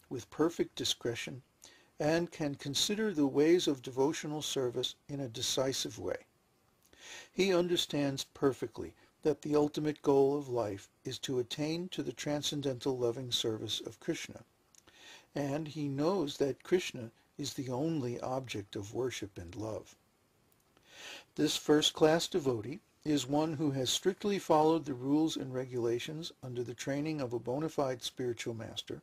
with perfect discretion and can consider the ways of devotional service in a decisive way. He understands perfectly that the ultimate goal of life is to attain to the transcendental loving service of Krishna, and he knows that Krishna is the only object of worship and love. This first-class devotee is one who has strictly followed the rules and regulations under the training of a bona fide spiritual master,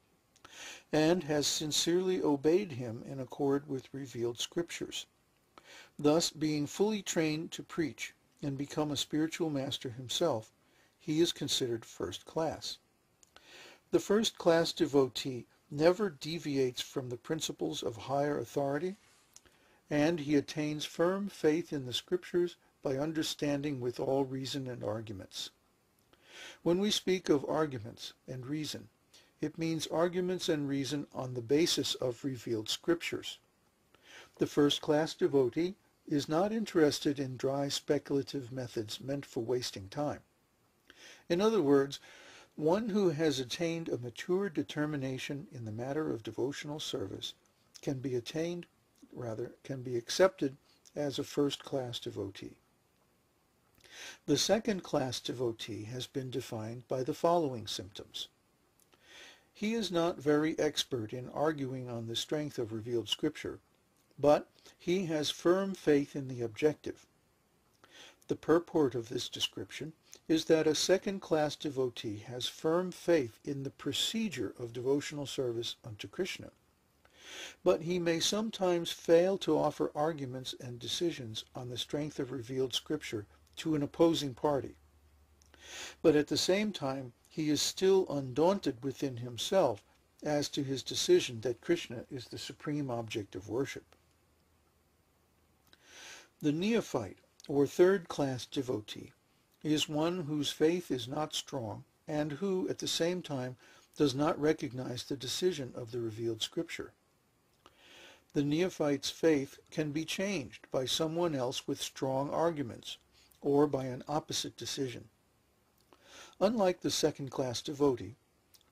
and has sincerely obeyed him in accord with revealed scriptures. Thus, being fully trained to preach and become a spiritual master himself, he is considered first class. The first-class devotee never deviates from the principles of higher authority, and he attains firm faith in the scriptures by understanding with all reason and arguments. When we speak of arguments and reason, it means arguments and reason on the basis of revealed scriptures. The first-class devotee is not interested in dry speculative methods meant for wasting time. In other words, one who has attained a mature determination in the matter of devotional service can be accepted as a first-class devotee. The second-class devotee has been defined by the following symptoms. He is not very expert in arguing on the strength of revealed scripture, but he has firm faith in the objective. The purport of this description is that a second-class devotee has firm faith in the procedure of devotional service unto Krishna, but he may sometimes fail to offer arguments and decisions on the strength of revealed scripture to an opposing party. But at the same time, he is still undaunted within himself as to his decision that Krishna is the supreme object of worship. The neophyte, or third-class devotee, is one whose faith is not strong and who, at the same time, does not recognize the decision of the revealed scripture. The neophyte's faith can be changed by someone else with strong arguments, or by an opposite decision. Unlike the second-class devotee,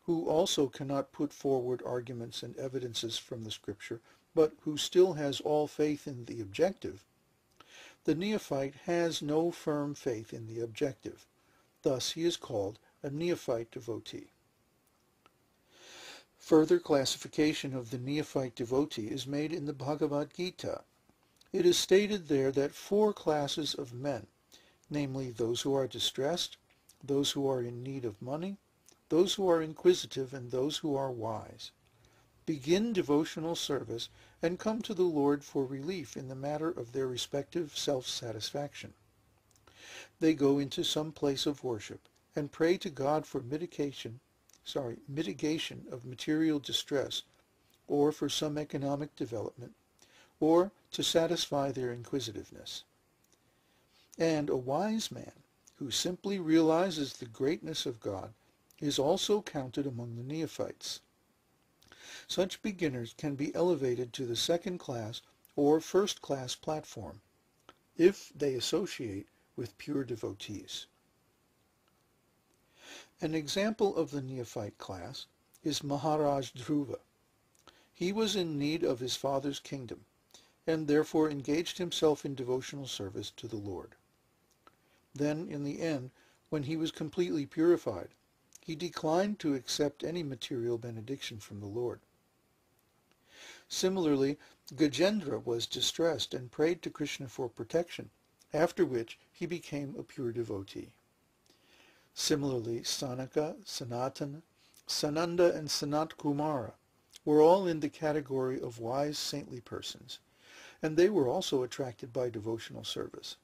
who also cannot put forward arguments and evidences from the scripture, but who still has all faith in the objective, the neophyte has no firm faith in the objective. Thus he is called a neophyte devotee. Further classification of the neophyte devotee is made in the Bhagavad Gita. It is stated there that 4 classes of men, namely those who are distressed, those who are in need of money, those who are inquisitive, and those who are wise, begin devotional service and come to the Lord for relief in the matter of their respective self-satisfaction. They go into some place of worship and pray to God for mitigation of material distress, or for some economic development, or to satisfy their inquisitiveness. And a wise man, who simply realizes the greatness of God, is also counted among the neophytes. Such beginners can be elevated to the second-class or first-class platform, if they associate with pure devotees. An example of the neophyte class is Maharaj Dhruva. He was in need of his father's kingdom, and therefore engaged himself in devotional service to the Lord. Then, in the end, when he was completely purified, he declined to accept any material benediction from the Lord. Similarly, Gajendra was distressed and prayed to Krishna for protection, after which he became a pure devotee. Similarly, Sanaka, Sanatana, Sananda, and Sanat Kumara were all in the category of wise saintly persons, and they were also attracted by devotional service.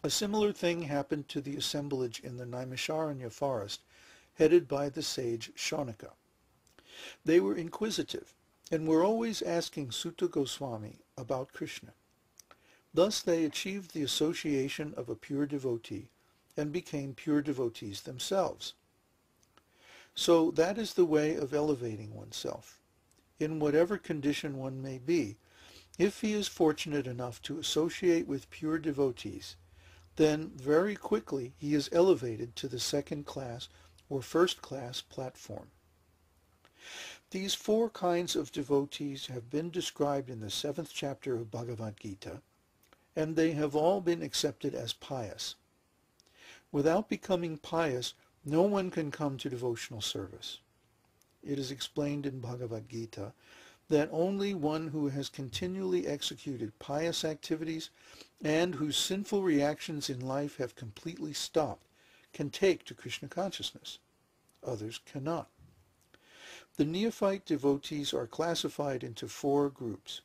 A similar thing happened to the assemblage in the Naimisharanya forest, headed by the sage Shaunaka. They were inquisitive, and were always asking Sutta Goswami about Krishna. Thus they achieved the association of a pure devotee, and became pure devotees themselves. So that is the way of elevating oneself. In whatever condition one may be, if he is fortunate enough to associate with pure devotees, then very quickly he is elevated to the second-class or first-class platform. These four kinds of devotees have been described in the 7th chapter of Bhagavad Gita, and they have all been accepted as pious. Without becoming pious, no one can come to devotional service. It is explained in Bhagavad Gita that only one who has continually executed pious activities and whose sinful reactions in life have completely stopped can take to Krishna consciousness. Others cannot. The neophyte devotees are classified into four groups: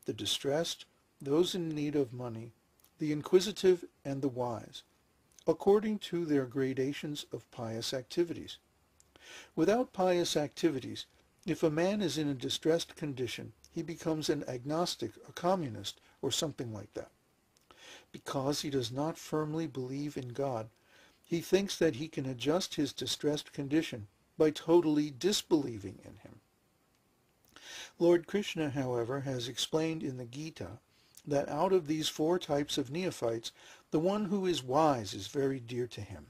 the distressed, those in need of money, the inquisitive, and the wise, according to their gradations of pious activities. Without pious activities, if a man is in a distressed condition, he becomes an agnostic, a communist, or something like that. Because he does not firmly believe in God, he thinks that he can adjust his distressed condition by totally disbelieving in him. Lord Krishna, however, has explained in the Gita that out of these four types of neophytes, the one who is wise is very dear to him,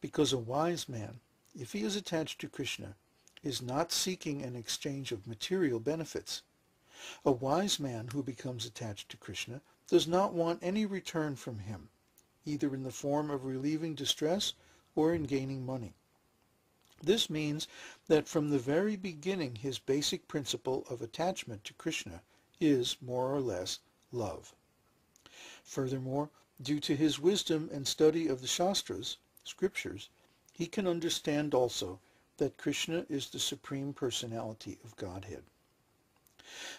because a wise man, if he is attached to Krishna, is not seeking an exchange of material benefits. A wise man who becomes attached to Krishna does not want any return from him, either in the form of relieving distress or in gaining money. This means that from the very beginning his basic principle of attachment to Krishna is, more or less, love. Furthermore, due to his wisdom and study of the Shastras, scriptures, he can understand also that Krishna is the Supreme Personality of Godhead.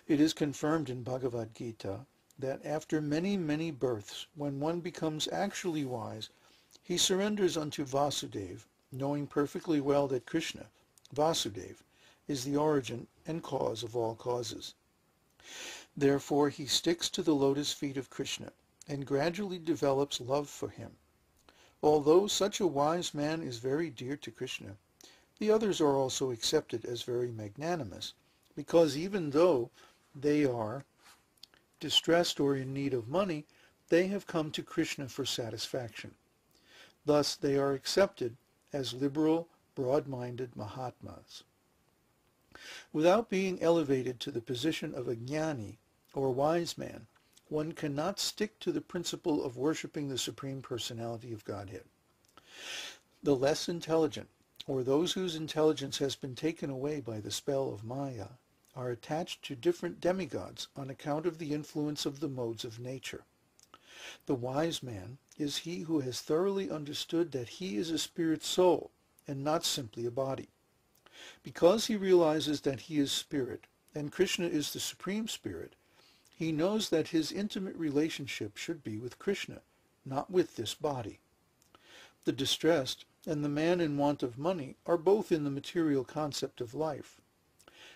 It is confirmed in Bhagavad Gita that after many, many births, when one becomes actually wise, he surrenders unto Vasudeva, knowing perfectly well that Krishna, Vasudeva, is the origin and cause of all causes. Therefore he sticks to the lotus feet of Krishna and gradually develops love for him. Although such a wise man is very dear to Krishna, the others are also accepted as very magnanimous, because even though they are distressed or in need of money, they have come to Krishna for satisfaction. Thus they are accepted as liberal, broad-minded mahātmās. Without being elevated to the position of a jnani, or wise man, one cannot stick to the principle of worshipping the Supreme Personality of Godhead. The less intelligent, or those whose intelligence has been taken away by the spell of Maya, are attached to different demigods on account of the influence of the modes of nature. The wise man is he who has thoroughly understood that he is a spirit soul and not simply a body. Because he realizes that he is spirit and Krishna is the Supreme Spirit, he knows that his intimate relationship should be with Krishna, not with this body. The distressed and the man in want of money are both in the material concept of life,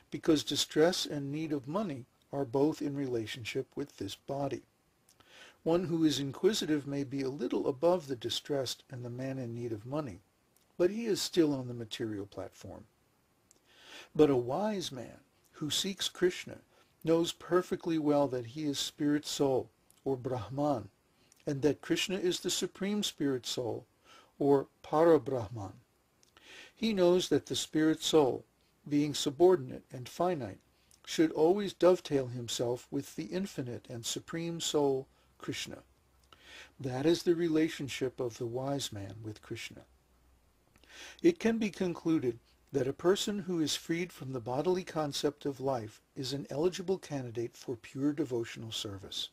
because distress and need of money are both in relationship with this body. One who is inquisitive may be a little above the distressed and the man in need of money, but he is still on the material platform. But a wise man who seeks Krishna knows perfectly well that he is spirit soul, or Brahman, and that Krishna is the Supreme Spirit Soul, or Para-Brahman. He knows that the spirit soul, being subordinate and finite, should always dovetail himself with the infinite and Supreme Soul, Krishna. That is the relationship of the wise man with Krishna. It can be concluded that a person who is freed from the bodily concept of life is an eligible candidate for pure devotional service.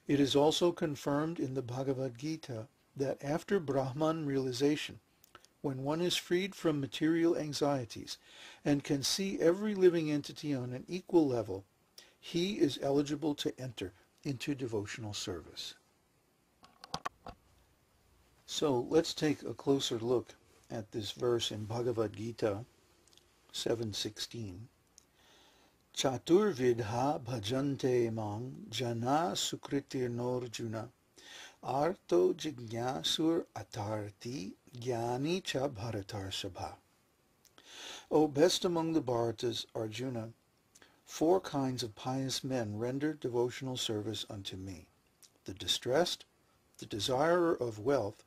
It is also confirmed in the Bhagavad Gita that after Brahman realization, when one is freed from material anxieties and can see every living entity on an equal level, he is eligible to enter into devotional service. So let's take a closer look at this verse in Bhagavad Gita 7:16. Chaturvidha bhajante mang jana sukritir norjuna arto jignasur atarti jnani cha bharatarshabha. O best among the Bharatas, Arjuna, 4 kinds of pious men render devotional service unto me: the distressed, the desirer of wealth,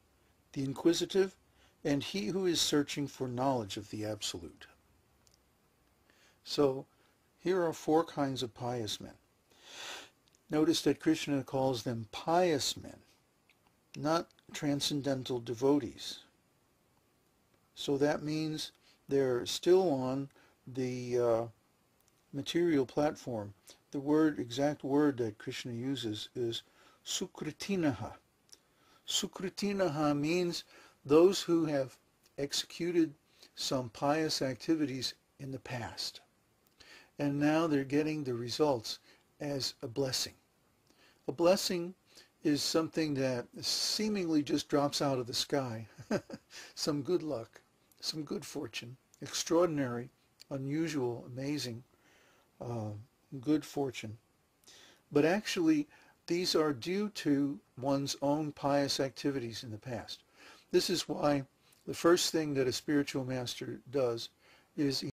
the inquisitive, and he who is searching for knowledge of the Absolute. So here are 4 kinds of pious men. Notice that Krishna calls them pious men, not transcendental devotees. So that means they're still on the material platform. The exact word that Krishna uses is sukritinaha. Sukritinaha means those who have executed some pious activities in the past, and now they're getting the results as a blessing. A blessing is something that seemingly just drops out of the sky. Some good luck, some good fortune, extraordinary, unusual, amazing, good fortune. But actually, these are due to one's own pious activities in the past. This is why the first thing that a spiritual master does is